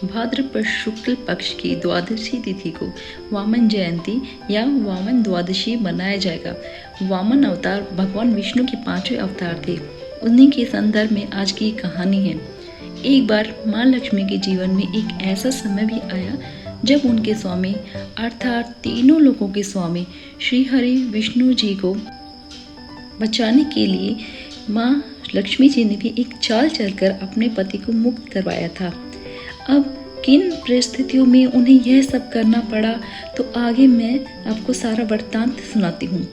भाद्रपद शुक्ल पक्ष की द्वादशी तिथि को वामन जयंती या वामन द्वादशी मनाया जाएगा। वामन अवतार भगवान विष्णु के 5वें अवतार थे। उन्हीं के संदर्भ में आज की कहानी है। एक बार माँ लक्ष्मी के जीवन में एक ऐसा समय भी आया जब उनके स्वामी अर्थात तीनों लोगों के स्वामी श्री हरि विष्णु जी को बचाने के लिए माँ लक्ष्मी जी ने भी एक चाल चलकर अपने पति को मुक्त करवाया था। अब किन परिस्थितियों में उन्हें यह सब करना पड़ा, तो आगे मैं आपको सारा वृत्तांत सुनाती हूँ।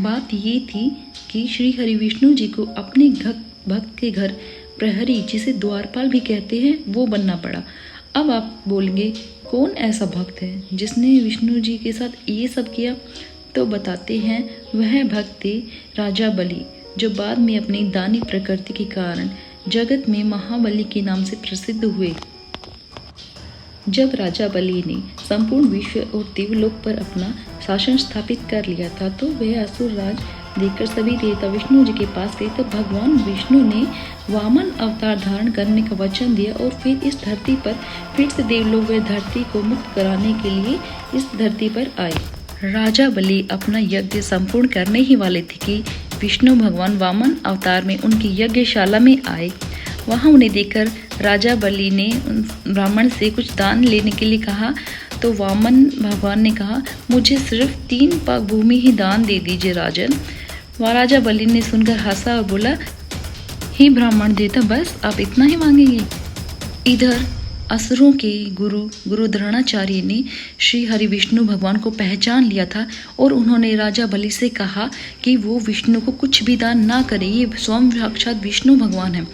बात ये थी कि श्री हरि विष्णु जी को अपने भक्त के घर प्रहरी, जिसे द्वारपाल भी कहते हैं, वो बनना पड़ा। अब आप बोलेंगे कौन ऐसा भक्त है जिसने विष्णु जी के साथ ये सब किया, तो बताते हैं वह भक्त थे राजा बलि, जो बाद में अपनी दानी प्रकृति के कारण जगत में महाबली के नाम से प्रसिद्ध हुए। जब राजा बलि ने संपूर्ण विश्व और देवलोक पर अपना शासन स्थापित कर लिया था, तो वह असुर राज देखकर सभी देवता विष्णु जी के पास गए। तो भगवान विष्णु ने वामन अवतार धारण करने का वचन दिया और फिर इस धरती पर फिर से देवलोक व धरती को मुक्त कराने के लिए इस धरती पर आए। राजा बलि अपना यज्ञ संपूर्ण करने ही वाले थे कि विष्णु भगवान वामन अवतार में उनकी यज्ञशाला में आए। वहां उन्हें देखकर राजा बलि ने ब्राह्मण से कुछ दान लेने के लिए कहा, तो वामन भगवान ने कहा, मुझे सिर्फ 3 पग भूमि ही दान दे दीजिए राजन। वह राजा बलि ने सुनकर हंसा और बोला, हे ब्राह्मण देवता, बस आप इतना ही मांगेंगे। इधर असुरों के गुरु द्रोणाचार्य ने श्री हरि विष्णु भगवान को पहचान लिया था और उन्होंने राजा बलि से कहा कि वो विष्णु को कुछ भी दान ना करे, ये स्वयं साक्षात विष्णु भगवान है।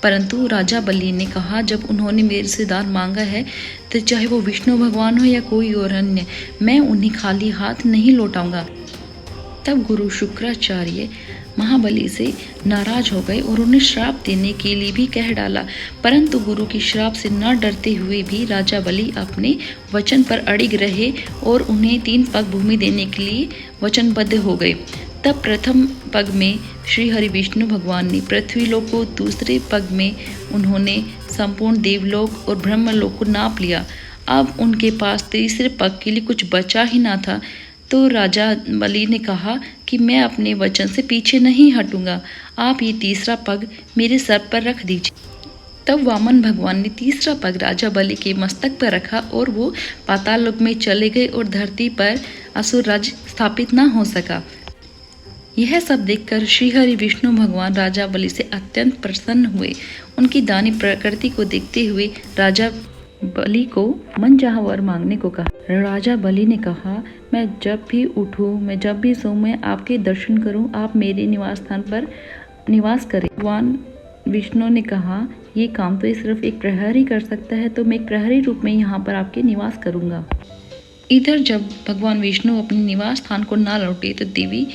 परंतु राजा बलि ने कहा, जब उन्होंने मेरे से दान मांगा है तो चाहे वो विष्णु भगवान हो या कोई और अन्य, मैं उन्हें खाली हाथ नहीं लौटाऊंगा। तब गुरु शुक्राचार्य महाबली से नाराज हो गए और उन्हें श्राप देने के लिए भी कह डाला। परंतु गुरु की श्राप से न डरते हुए भी राजा बलि अपने वचन पर अड़िग रहे और उन्हें 3 पग भूमि देने के लिए वचनबद्ध हो गए। तब प्रथम पग में श्री हरि विष्णु भगवान ने पृथ्वीलोक को, दूसरे पग में उन्होंने संपूर्ण देवलोक और ब्रह्मलोक को नाप लिया। अब उनके पास तीसरे पग के लिए कुछ बचा ही ना था। तो राजा बलि ने कहा कि मैं अपने वचन से पीछे नहीं हटूंगा, आप ये तीसरा पग मेरे सर पर रख दीजिए। तब वामन भगवान ने तीसरा पग राजा बलि के मस्तक पर रखा और वो पाताल लोक में चले गए और धरती पर असुर राज स्थापित न हो सका। यह सब देखकर श्री हरि विष्णु भगवान राजा बलि से अत्यंत प्रसन्न हुए। उनकी दानी प्रकृति को देखते हुए राजा बलि को मन चाहा वर मांगने को कहा। राजा बलि ने कहा, मैं जब भी उठूं, मैं जब भी सोऊं, मैं आपके दर्शन करूं, आप मेरे निवास स्थान पर निवास करें। भगवान विष्णु ने कहा, ये काम तो सिर्फ एक प्रहरी कर सकता है, तो मैं एक प्रहरी रूप में यहाँ पर आपके निवास करूँगा। इधर जब भगवान विष्णु अपने निवास स्थान को ना लौटे तो देवी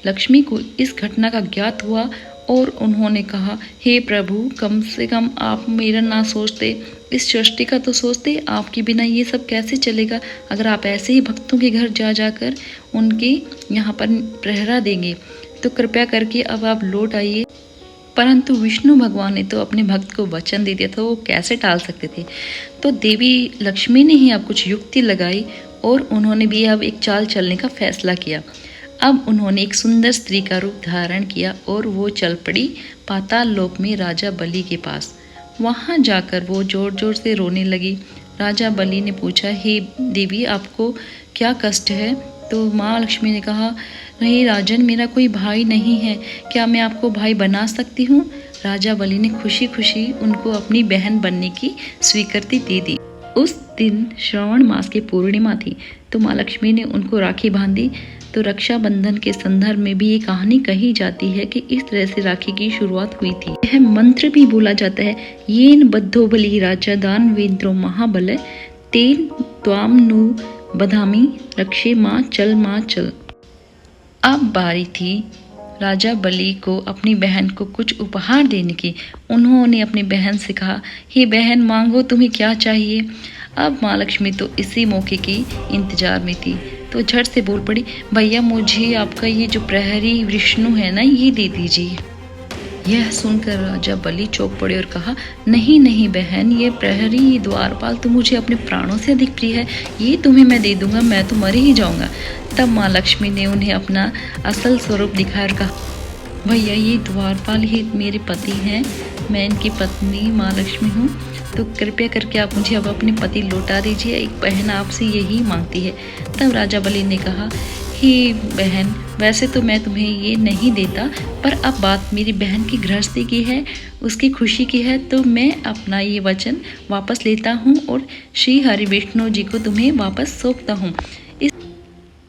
लक्ष्मी को इस घटना का ज्ञात हुआ और उन्होंने कहा, हे प्रभु, कम से कम आप मेरा ना सोचते, इस सृष्टि का तो सोचते। आपके बिना ये सब कैसे चलेगा? अगर आप ऐसे ही भक्तों के घर जा जाकर उनके यहाँ पर प्रहरा देंगे तो कृपया करके अब आप लौट आइए। परंतु विष्णु भगवान ने तो अपने भक्त को वचन दे दिया था, वो कैसे टाल सकते थे। तो देवी लक्ष्मी ने ही अब कुछ युक्ति लगाई और उन्होंने भी अब एक चाल चलने का फैसला किया। अब उन्होंने एक सुंदर स्त्री का रूप धारण किया और वो चल पड़ी पाताल लोक में राजा बलि के पास। वहाँ जाकर वो जोर जोर से रोने लगी। राजा बलि ने पूछा, हे देवी, आपको क्या कष्ट है? तो माँ लक्ष्मी ने कहा, नहीं राजन, मेरा कोई भाई नहीं है, क्या मैं आपको भाई बना सकती हूँ? राजा बलि ने खुशी खुशी उनको अपनी बहन बनने की स्वीकृति दे दी। उस दिन श्रावण मास की पूर्णिमा थी, तो माँ लक्ष्मी ने उनको राखी बांधी। तो रक्षाबंधन के संदर्भ में भी ये कहानी कही जाती है कि इस तरह से राखी की शुरुआत हुई थी। यह मंत्र भी बोला जाता है, येन बद्धो बलि राजा दान वेन्द्रो महाबल, तेन त्वाम नु बधामी रक्षे माँ चल। अब बारी थी राजा बलि को अपनी बहन को कुछ उपहार देने की। उन्होंने अपनी बहन से कहा, हे बहन, मांगो, तुम्हें क्या चाहिए? अब माँ लक्ष्मी तो इसी मौके की इंतजार में थी, तो झट से बोल पड़ी, भैया, मुझे आपका ये जो प्रहरी विष्णु है ना, ये दे दीजिए। यह सुनकर राजा बलि चौंक पड़े और कहा, नहीं नहीं बहन, ये प्रहरी द्वारपाल तो मुझे अपने प्राणों से अधिक प्रिय है, ये तुम्हें मैं दे दूंगा, मैं तो मर ही जाऊंगा। तब माँ लक्ष्मी ने उन्हें अपना असल स्वरूप दिखाया और कहा, भैया ये द्वारपाल ही मेरे पति हैं, मैं इनकी पत्नी माँ लक्ष्मी हूँ, तो कृपया करके आप मुझे अब अपने पति लौटा दीजिए, एक बहन आपसे यही मांगती है। तब राजा बलि ने कहा, हे बहन, वैसे तो मैं तुम्हें ये नहीं देता, पर अब बात मेरी बहन की गृहस्थी की है, उसकी खुशी की है, तो मैं अपना ये वचन वापस लेता हूँ और श्री हरि विष्णु जी को तुम्हें वापस सौंपता हूँ।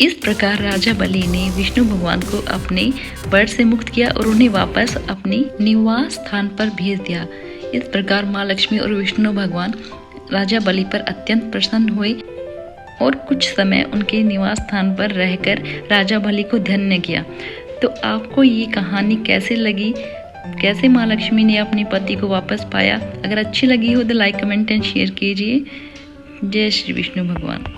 इस प्रकार राजा बलि ने विष्णु भगवान को अपने वर से मुक्त किया और उन्हें वापस अपने निवास स्थान पर भेज दिया। इस प्रकार माँ लक्ष्मी और विष्णु भगवान राजा बलि पर अत्यंत प्रसन्न हुए और कुछ समय उनके निवास स्थान पर रहकर राजा बलि को धन्य किया। तो आपको ये कहानी कैसे लगी, कैसे माँ लक्ष्मी ने अपने पति को वापस पाया? अगर अच्छी लगी हो तो लाइक, कमेंट एंड शेयर कीजिए। जय श्री विष्णु भगवान।